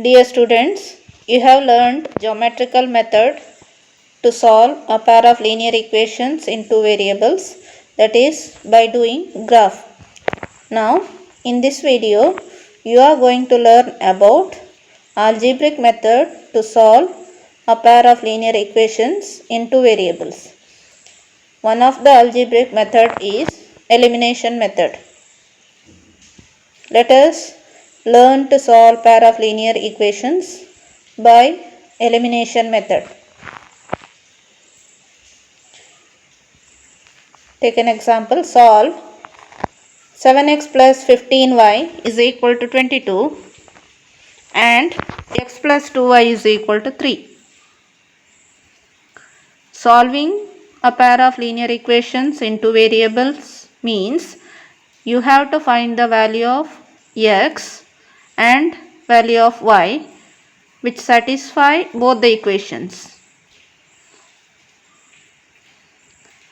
Dear students, you have learned geometrical method to solve a pair of linear equations in two variables, that is by doing graph. Now in this video you are going to learn about algebraic method to solve a pair of linear equations in two variables. One of the algebraic method is elimination method. Let us learn to solve pair of linear equations by elimination method. Take an example. Solve 7x plus 15y is equal to 22 and x plus 2y is equal to 3. Solving a pair of linear equations in two variables means you have to find the value of x and value of y which satisfy both the equations.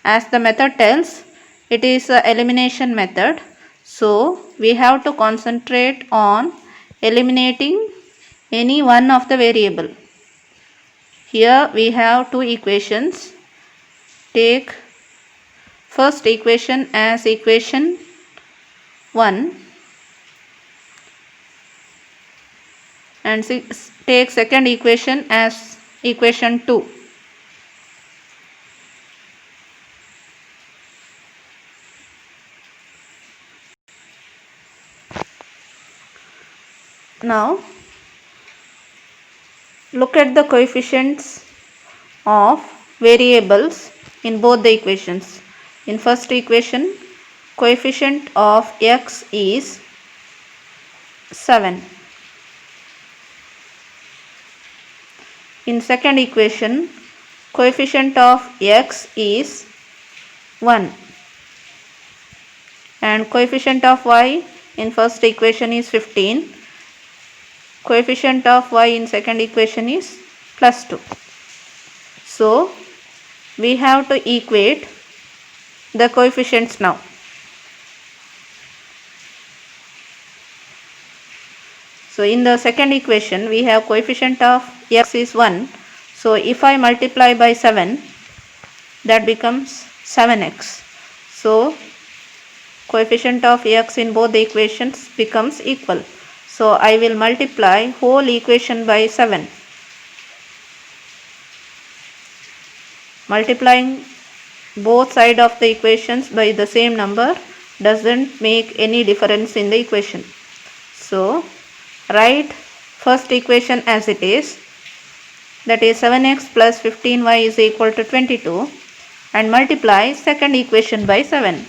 As the method tells, it is an elimination method. So we have to concentrate on eliminating any one of the variable. Here we have two equations. Take first equation as equation 1 and take second equation as equation 2. Now look at the coefficients of variables in both the equations. In first equation, coefficient of x is 7. In second equation, coefficient of x is 1 and coefficient of y in first equation is 15. Coefficient of y in second equation is plus 2. So we have to equate the coefficients now. So in the second equation we have coefficient of x is 1. So if I multiply by 7, that becomes 7x. So coefficient of x in both the equations becomes equal. So I will multiply whole equation by 7. Multiplying both sides of the equations by the same number doesn't make any difference in the equation. So write first equation as it is, that is 7x plus 15y is equal to 22, and multiply second equation by 7.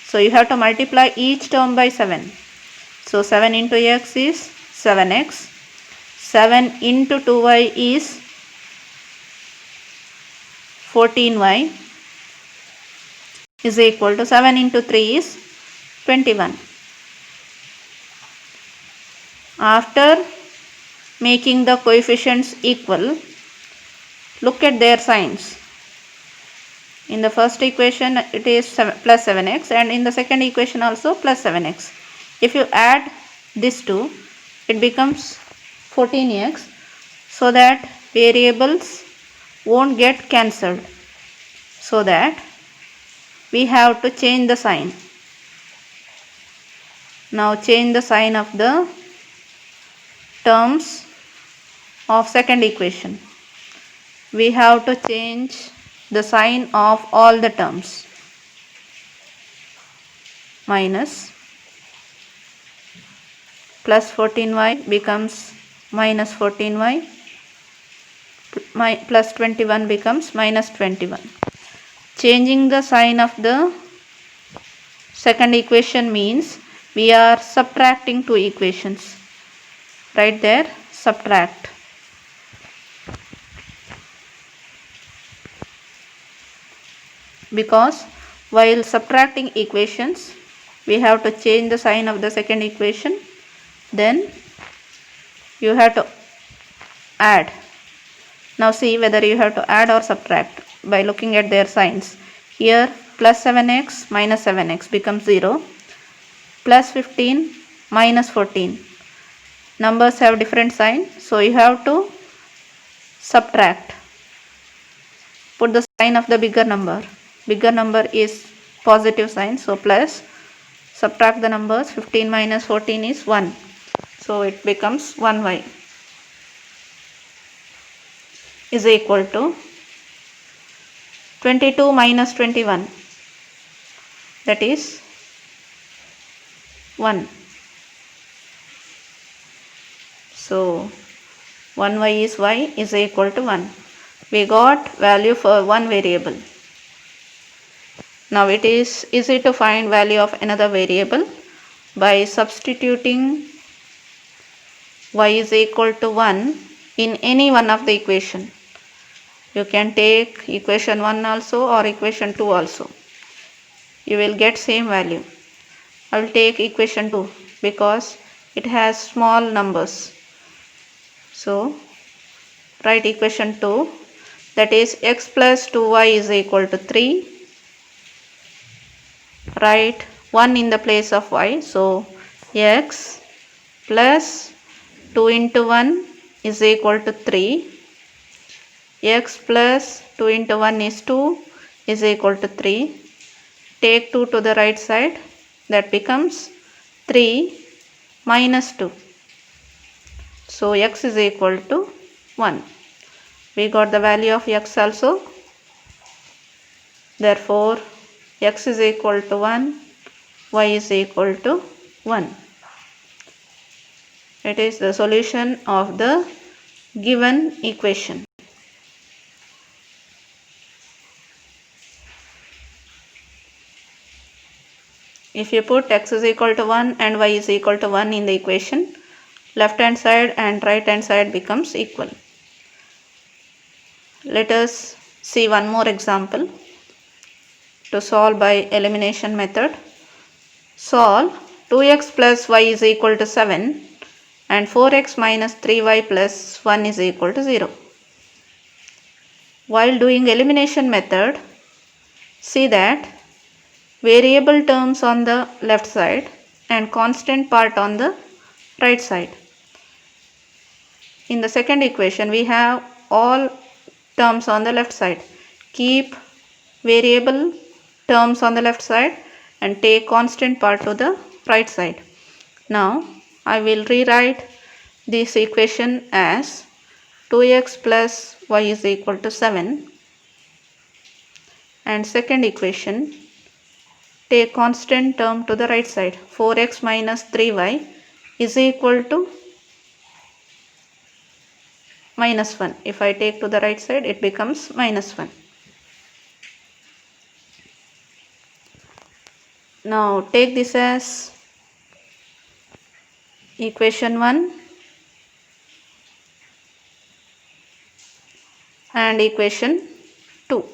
So you have to multiply each term by 7. So 7 into x is 7x, 7 into 2y is 14y is equal to 7 into 3 is 21. After making the coefficients equal, look at their signs. In the first equation it is plus 7x and in the second equation also plus 7x. If you add these two, it becomes 14x, so that variables won't get cancelled. So that we have to change the sign. Now change the sign of the terms of second equation. We have to change the sign of all the terms. Minus plus 14y becomes minus 14y, plus 21 becomes minus 21. Changing the sign of the second equation means we are subtracting two equations. Right there, subtract. Because while subtracting equations, we have to change the sign of the second equation. Then you have to add. Now see whether you have to add or subtract by looking at their signs. Here plus 7x minus 7x becomes 0. Plus 15 minus 14 numbers have different sign, so you have to subtract. Put the sign of the bigger number. Bigger number is positive sign, so plus. Subtract the numbers. 15 minus 14 is 1, so it becomes 1y is equal to 22 minus 21, that is 1. So 1y is equal to 1. We got value for one variable. Now it is easy to find value of another variable by substituting y is equal to 1 in any one of the equation. You can take equation 1 also or equation 2 also. You will get same value. I will take equation 2 because it has small numbers. So write equation 2, that is x plus 2y is equal to 3. Write 1 in the place of y, so x plus 2 into 1 is equal to 3. X plus 2 into 1 is 2 is equal to 3. Take 2 to the right side, that becomes 3 minus 2. So x is equal to 1. We got the value of x also. Therefore x is equal to 1, y is equal to 1. It is the solution of the given equation. If you put x is equal to 1 and y is equal to 1 in the equation, left hand side and right hand side becomes equal. Let us see one more example to solve by elimination method. Solve 2x plus y is equal to 7 and 4x minus 3y plus 1 is equal to 0. While doing elimination method, see that variable terms on the left side and constant part on the right side. In the second equation, we have all terms on the left side. Keep variable terms on the left side and take constant part to the right side. Now I will rewrite this equation as 2x plus y is equal to 7, and second equation, take constant term to the right side. 4x minus 3y is equal to minus 1. If I take to the right side, it becomes minus 1. Now take this as equation 1 and equation 2.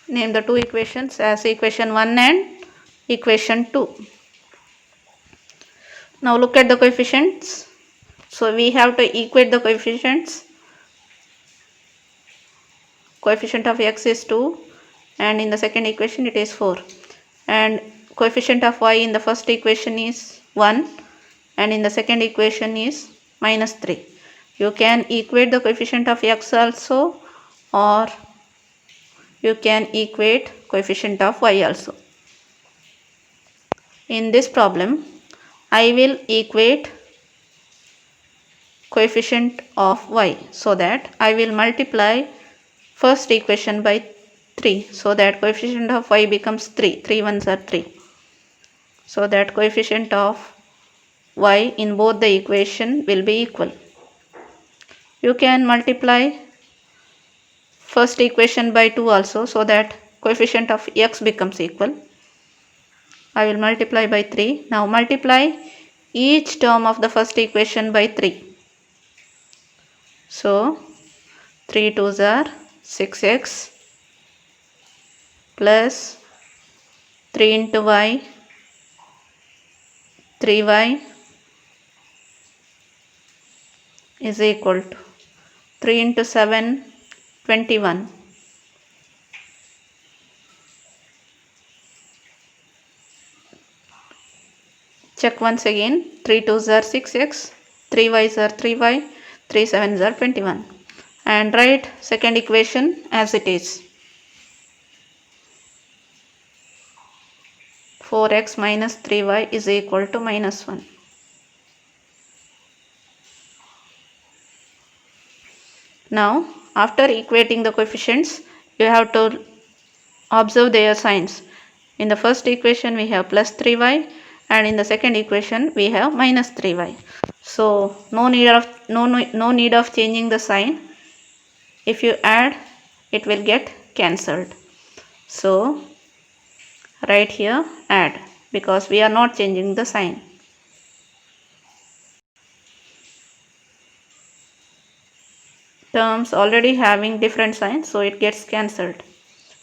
Name the two equations as equation 1 and equation 2. Now look at the coefficients. So we have to equate the coefficients. Coefficient of x is 2 and in the second equation it is 4. And coefficient of y in the first equation is 1 and in the second equation is minus 3. You can equate the coefficient of x also, or you can equate coefficient of y also. In this problem, I will equate coefficient of y, so that I will multiply first equation by 3, so that coefficient of y becomes 3. 3 ones are 3. So that coefficient of y in both the equation will be equal. You can multiply first equation by 2 also, so that coefficient of x becomes equal. I will multiply by 3. Now multiply each term of the first equation by 3. So 3 2s are 6x plus 3 into y, 3y is equal to 3 into 7, 21. Check once again. 3 2s are 6x, 3 y's are 3y, 3 7's are 21. And write second equation as it is. 4x minus 3y is equal to minus 1. Now, after equating the coefficients, you have to observe their signs. In the first equation we have plus 3y, and in the second equation we have minus 3y. So no need of changing the sign. If you add, it will get cancelled. So write here add, because we are not changing the sign. Terms already having different signs, so it gets cancelled.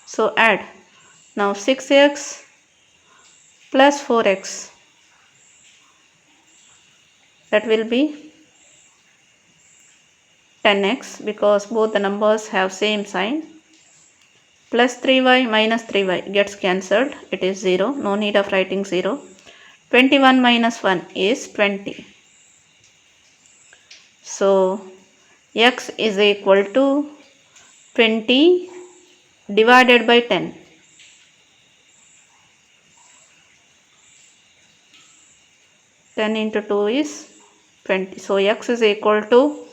So add. Now 6x plus 4x, that will be 10x, because both the numbers have same sign. Plus 3y minus 3y gets cancelled, it is 0, no need of writing 0. 21 minus 1 is 20. So x is equal to 20 divided by 10. 10 into 2 is 20. So x is equal to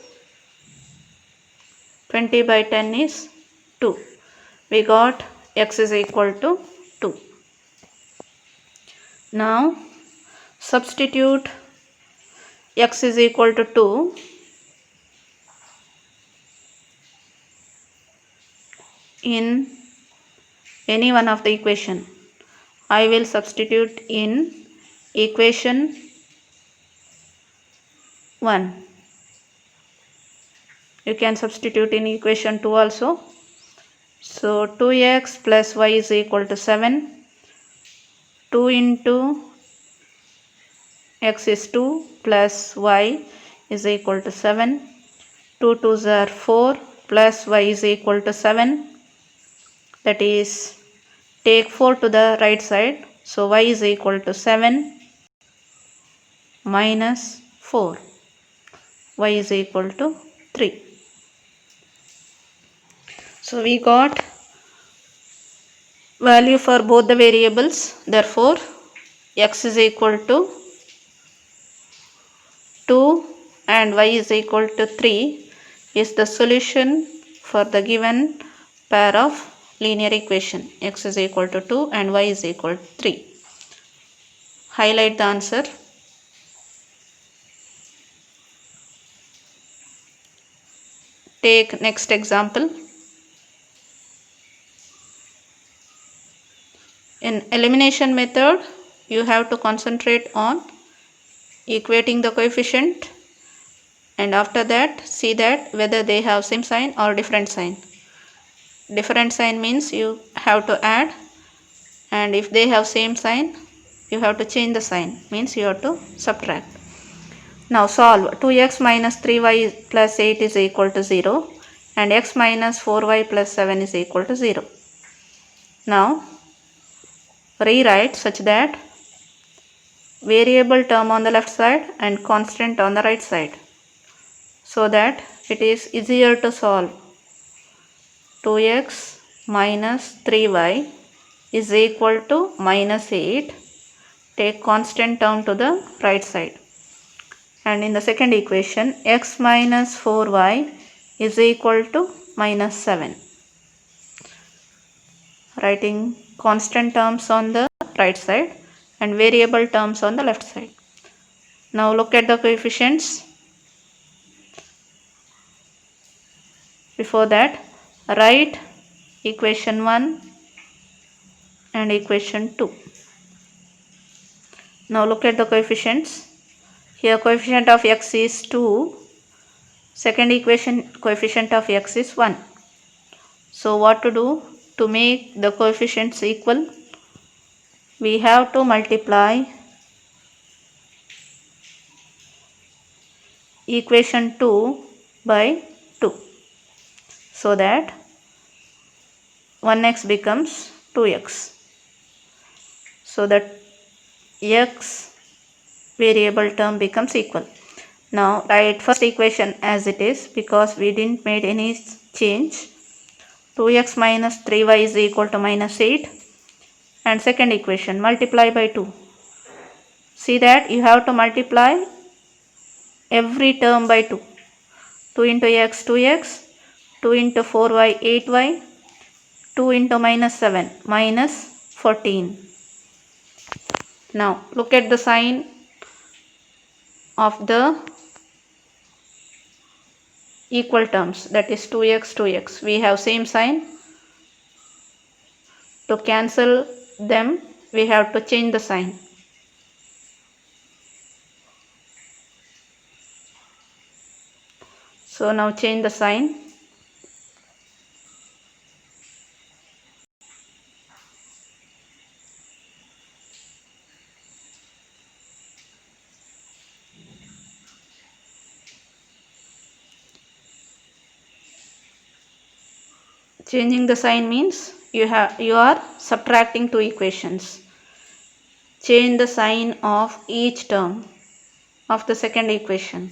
20 by 10 is 2. We got x is equal to 2. Now substitute x is equal to 2 in any one of the equation. I will substitute in equation 1. You can substitute in equation 2 also. So 2x plus y is equal to 7. 2 into x is 2 plus y is equal to 7. 2 2s are 4 plus y is equal to 7. That is, take 4 to the right side. So y is equal to 7 minus 4. Y is equal to 3. So we got value for both the variables. Therefore, x is equal to 2 and y is equal to 3 is the solution for the given pair of linear equation. X is equal to 2 and y is equal to 3. Highlight the answer. Take next example. In elimination method, you have to concentrate on equating the coefficient, and after that see that whether they have same sign or different sign. Different sign means you have to add, and if they have same sign you have to change the sign, means you have to subtract. Now solve. 2x minus 3y plus 8 is equal to 0 and x minus 4y plus 7 is equal to 0. Now rewrite such that variable term on the left side and constant on the right side, so that it is easier to solve. 2x minus 3y is equal to minus 8. Take constant term to the right side. And in the second equation, x minus 4y is equal to minus 7. Writing constant terms on the right side and variable terms on the left side. Now look at the coefficients. Before that, write equation 1 and equation 2. Now look at the coefficients. Here coefficient of x is 2. Second equation coefficient of x is 1. So what to do to make the coefficients equal? we have to multiply equation 2 by 2 so that 1x becomes 2x. So that x variable term becomes equal. Now write first equation as it is because we didn't made any change. 2x minus 3y is equal to minus 8. And second equation, multiply by 2. See that you have to multiply every term by 2. 2 into x 2x, 2 into 4y 8y, 2 into minus 7 minus 14. Now look at the sign of the equal terms, that is 2x 2x. We have same sign. To cancel them we have to change the sign. So now change the sign. Changing the sign means you are subtracting two equations. Change the sign of each term of the second equation.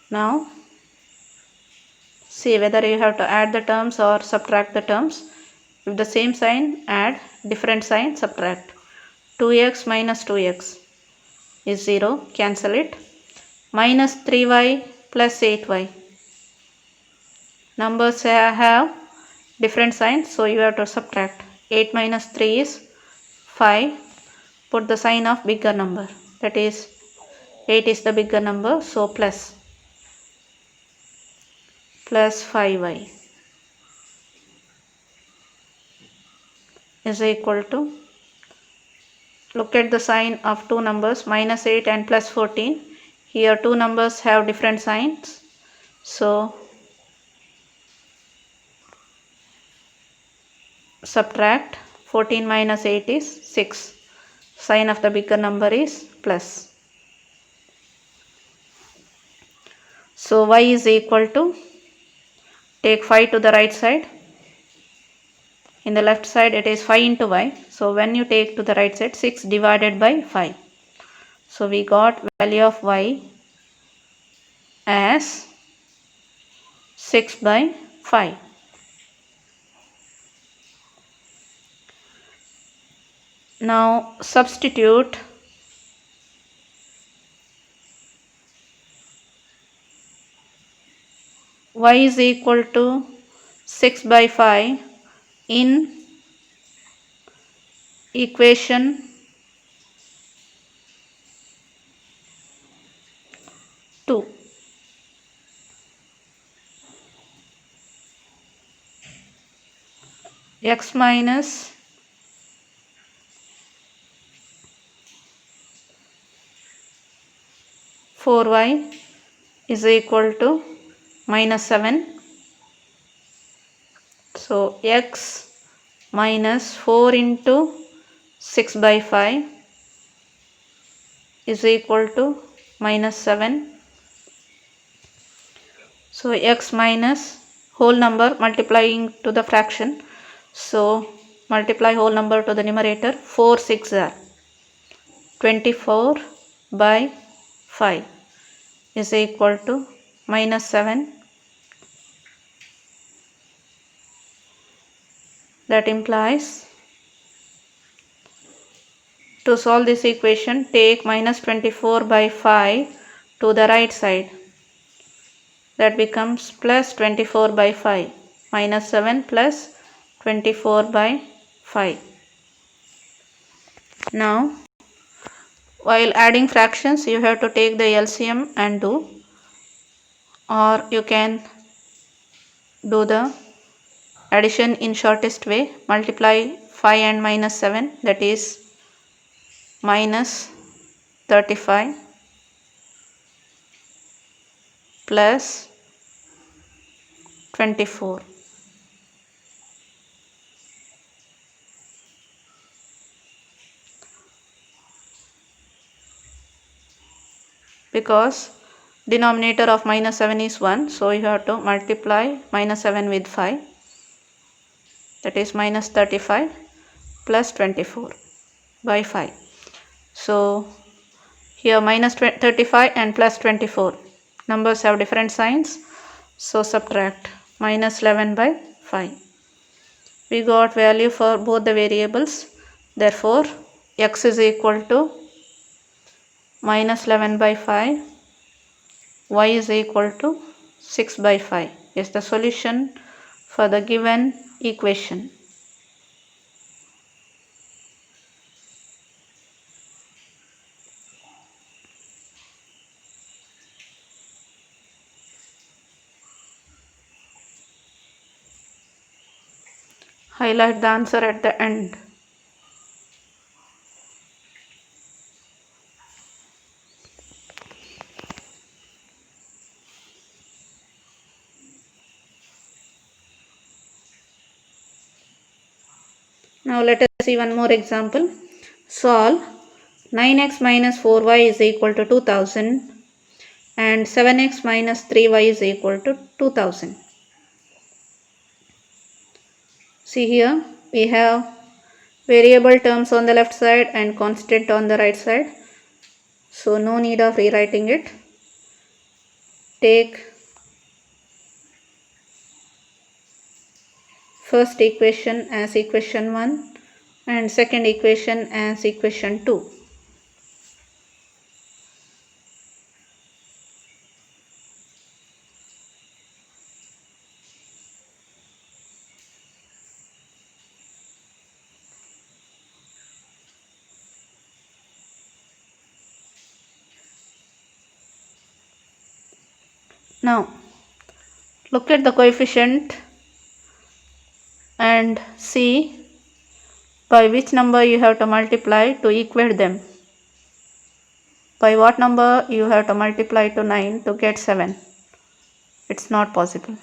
Now see whether you have to add the terms or subtract the terms. If the same sign, add, different sign, subtract. 2x minus 2x is 0, cancel it. Minus 3y plus 8y. Numbers have different signs, so you have to subtract. 8 minus 3 is 5. Put the sign of bigger number, that is 8 is the bigger number, so plus 5y is equal to, look at the sign of two numbers, minus 8 and plus 14. Here two numbers have different signs, so subtract. 14 minus 8 is 6. Sign of the bigger number is plus. So y is equal to, take 5 to the right side. In the left side it is 5 into y. So when you take to the right side, 6 divided by 5. So we got value of y as 6 by 5. Now substitute y is equal to 6 by 5 in equation 2. X minus 4y is equal to minus 7. So x minus 4 into 6 by 5 is equal to minus 7. So x minus whole number multiplying to the fraction. So multiply whole number to the numerator. 4 6 are 24 by 5 is equal to minus 7. That implies, to solve this equation, take minus 24 by 5 to the right side. That becomes plus 24 by 5. Minus 7 plus 24 by 5. Now while adding fractions you have to take the LCM and do, or you can do the addition in shortest way. Multiply 5 and minus 7, that is minus 35 plus 24. Because denominator of minus 7 is 1, so you have to multiply minus 7 with 5, that is minus 35 plus 24 by 5. So here minus 35 and plus 24 numbers have different signs, so subtract minus 11 by 5. We got value for both the variables, therefore x is equal to minus 11 by 5, y is equal to 6 by 5 is the solution for the given equation. Highlight the answer at the end. Now let us see one more example. Solve 9x minus 4y is equal to 2000 and 7x minus 3y is equal to 2000. See here we have variable terms on the left side and constant on the right side. So no need of rewriting it. Take first equation as equation 1 and second equation as equation 2. Now look at the coefficient and see by which number you have to multiply to equate them. By what number you have to multiply to 9 to get 7? It's not possible.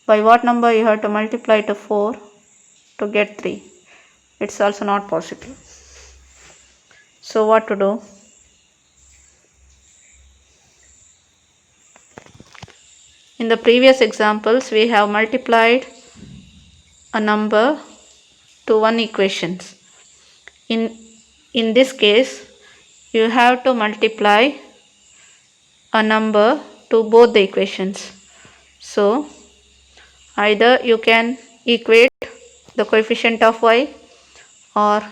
By what number you have to multiply to 4 to get 3? It's also not possible. So what to do? In the previous examples we have multiplied a number to one equations. In this case you have to multiply a number to both the equations. So either you can equate the coefficient of y or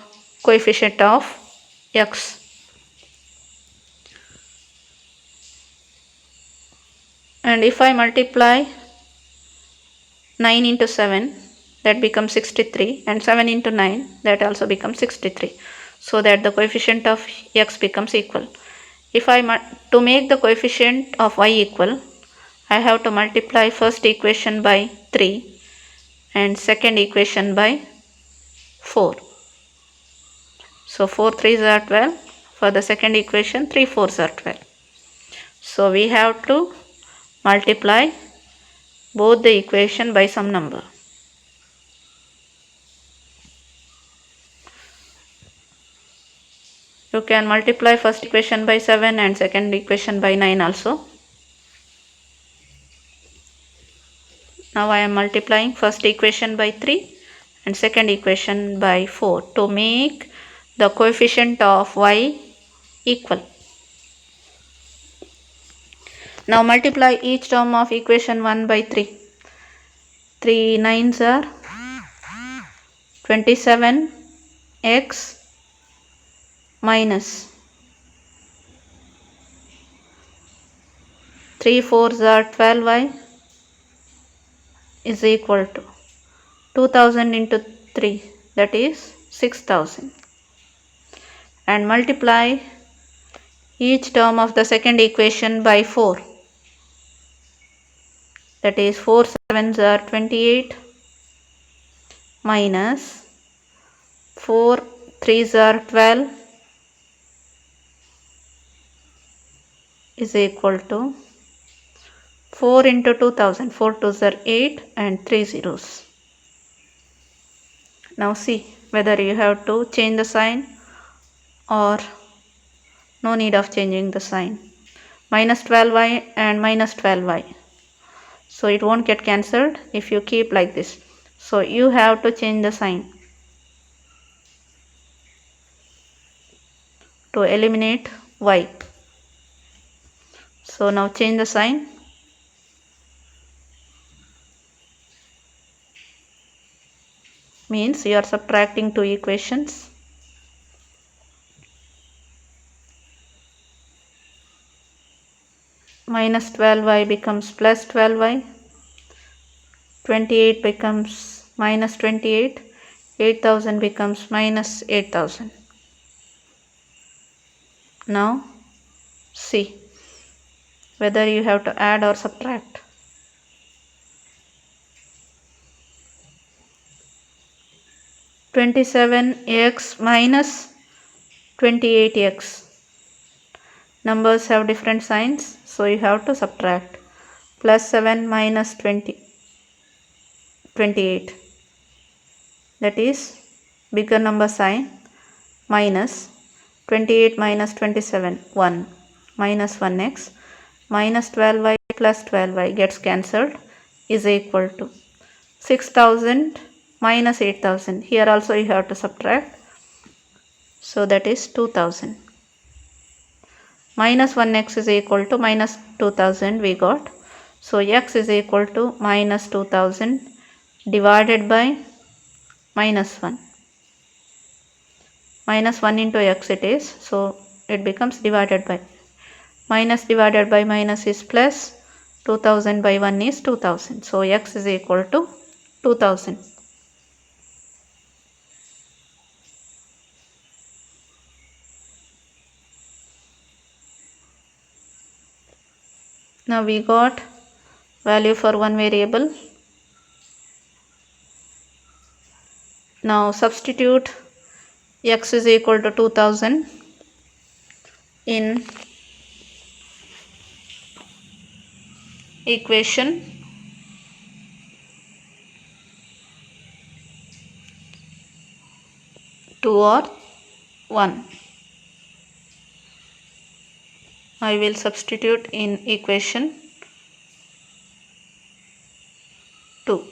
coefficient of x. And if I multiply 9 into 7, that becomes 63, and 7 into 9, that also becomes 63, so that the coefficient of x becomes equal. If to make the coefficient of y equal, I have to multiply first equation by 3 and second equation by 4. So 4 3s are 12. For the second equation 3 4s are 12. So we have to multiply both the equation by some number. You can multiply first equation by 7 and second equation by 9 also. Now I am multiplying first equation by 3 and second equation by 4 to make the coefficient of y equal. Now multiply each term of equation 1 by 3. 3 9s are 27x minus 3 4s are 12y is equal to 2000 into 3, that is 6000, and multiply each term of the second equation by 4, that is 4 7s are 28 minus 4 3s are 12 is equal to 4 into 2000, 4 2s are 8 and 3 zeros. Now see whether you have to change the sign or no need of changing the sign. Minus 12y and minus 12y. So it won't get cancelled if you keep like this. So you have to change the sign to eliminate y. So now change the sign. Means you are subtracting two equations. Minus 12y becomes plus 12y. 28 becomes minus 28. 8000 becomes minus 8000. Now see whether you have to add or subtract. 27x minus 28x. Numbers have different signs, so you have to subtract. Plus 7 minus 28. That is bigger number sign. Minus 28 minus 27, 1. Minus 1x. Minus 12y plus 12y gets cancelled is equal to 6000 minus 8000. Here also you have to subtract. So that is 2000. Minus 1x is equal to minus 2000 we got. So x is equal to minus 2000 divided by minus 1. Minus 1 into x it is. So it becomes divided by. Minus divided by minus is plus. 2000 by 1 is 2000. So x is equal to 2000. Now we got value for one variable. Now substitute x is equal to 2000 in equation 2 or 1. I will substitute in equation 2.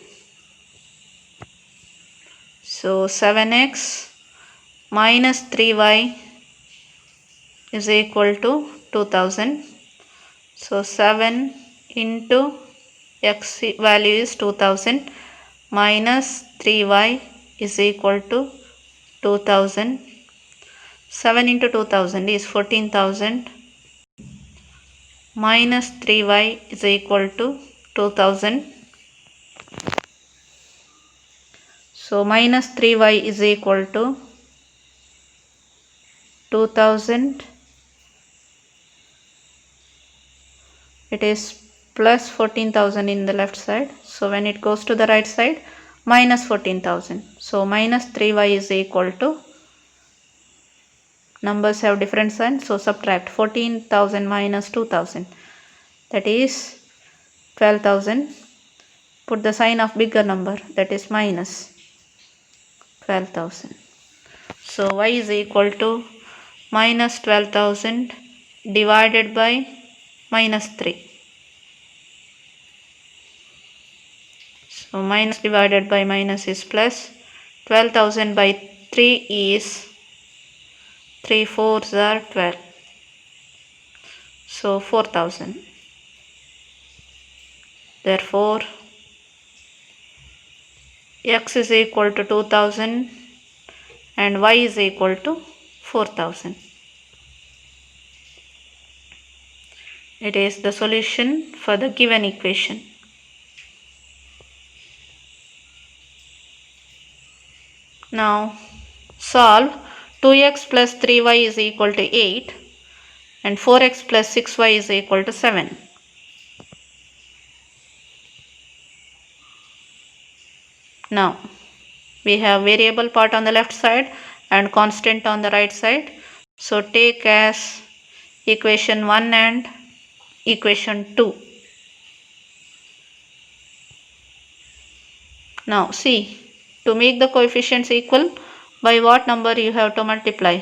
So 7x minus 3y is equal to 2000. So 7 into x value is 2000 minus 3y is equal to 2000. 7 into 2000 is 14,000 minus 3y is equal to 2000. So minus 3y is equal to 2000. It is plus 14,000 in the left side. So when it goes to the right side, minus 14,000. So minus 3y is equal to, numbers have different signs, so subtract 14,000 minus 2,000. That is 12,000. Put the sign of bigger number, that is minus 12,000. So y is equal to minus 12,000 divided by minus 3. So minus divided by minus is plus. 12,000 by 3 is 3 4s are 12. So 4,000. Therefore x is equal to 2000 and y is equal to 4000. It is the solution for the given equation. Now solve 2x plus 3y is equal to 8 and 4x plus 6y is equal to 7. Now we have variable part on the left side and constant on the right side. So take as equation 1 and equation 2. Now see, to make the coefficients equal, by what number you have to multiply?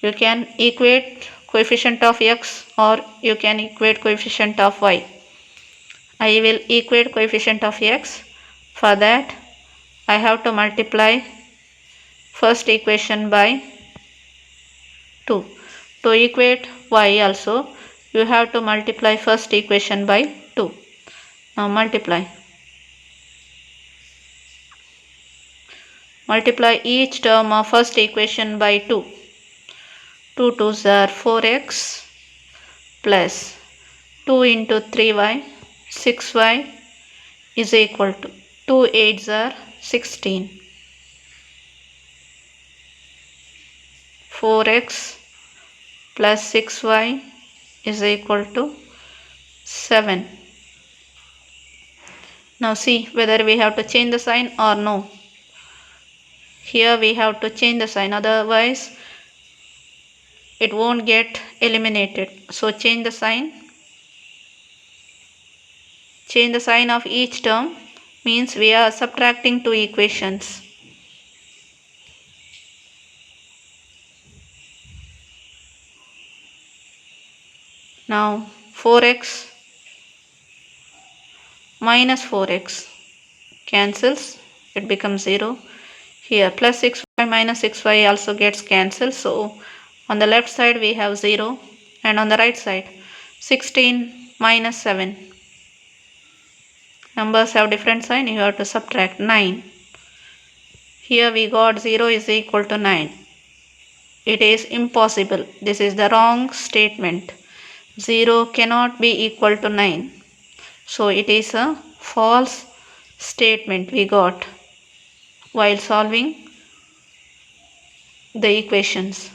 You can equate coefficient of x or you can equate coefficient of y. I will equate coefficient of x. For that I have to multiply first equation by 2. To equate y also you have to multiply first equation by 2. Now multiply each term of first equation by 2. 2 2s are 4x plus 2 into 3y 6y is equal to 2 8s are 16. 4x plus 6y is equal to 7. Now see whether we have to change the sign or no. Here we have to change the sign, otherwise it won't get eliminated. So change the sign. Change the sign of each term means we are subtracting two equations. Now 4x minus 4x cancels, it becomes 0. Here plus 6y minus 6y also gets cancelled. So on the left side we have 0 and on the right side 16 minus 7. Numbers have different sign, you have to subtract 9. Here we got 0 is equal to 9. It is impossible. This is the wrong statement. 0 cannot be equal to 9. So it is a false statement we got while solving the equations.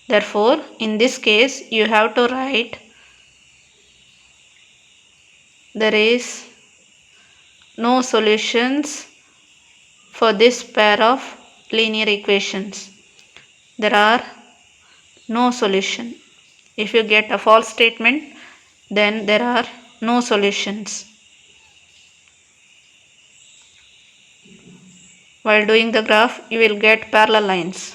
Therefore, in this case you have to write there is no solutions for this pair of linear equations. There are no solution. If you get a false statement, then there are no solutions. While doing the graph, you will get parallel lines.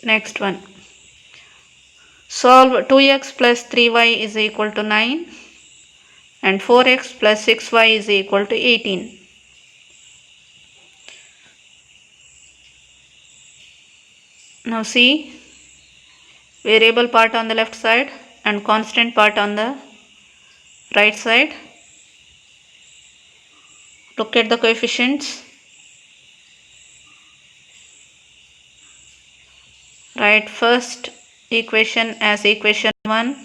Next one. Solve 2x plus 3y is equal to 9 and 4x plus 6y is equal to 18. Now see, variable part on the left side and constant part on the right side. Look at the coefficients. Write first equation as equation 1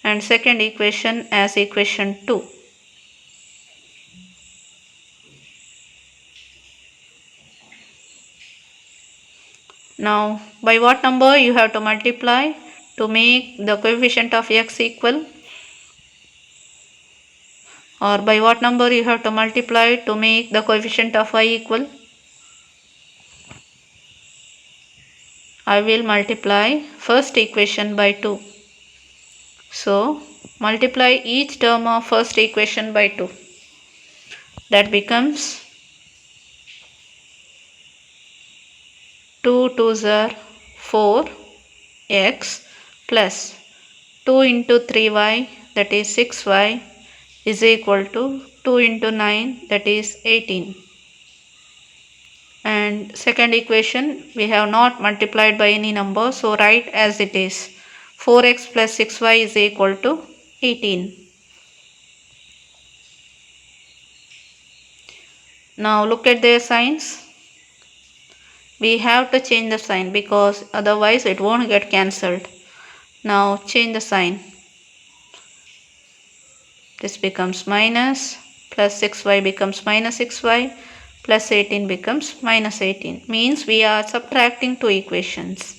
and second equation as equation 2. Now by what number you have to multiply to make the coefficient of x equal, or by what number you have to multiply to make the coefficient of y equal? I will multiply first equation by 2. So multiply each term of first equation by 2. That becomes 2 2s are 4x plus 2 into 3y that is 6y is equal to 2 into 9 that is 18. And second equation we have not multiplied by any number, so write as it is. 4x plus 6y is equal to 18. Now look at their signs. We have to change the sign because otherwise it won't get cancelled. Now change the sign. This becomes minus, plus 6y becomes minus 6y, plus 18 becomes minus 18. Means we are subtracting two equations.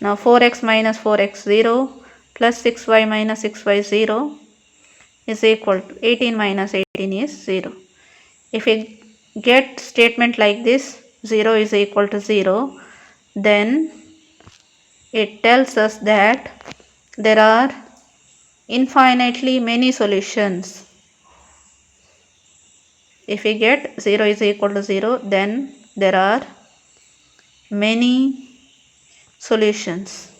Now 4x minus 4x 0 plus 6y minus 6y 0 is equal to 18 minus 18 is 0. If we get statement like this, 0 is equal to 0, then it tells us that there are infinitely many solutions. If we get 0 is equal to 0, then there are many solutions.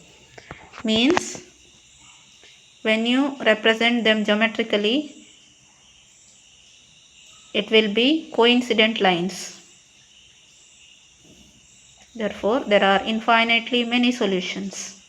Means when you represent them geometrically, it will be coincident lines. Therefore, there are infinitely many solutions.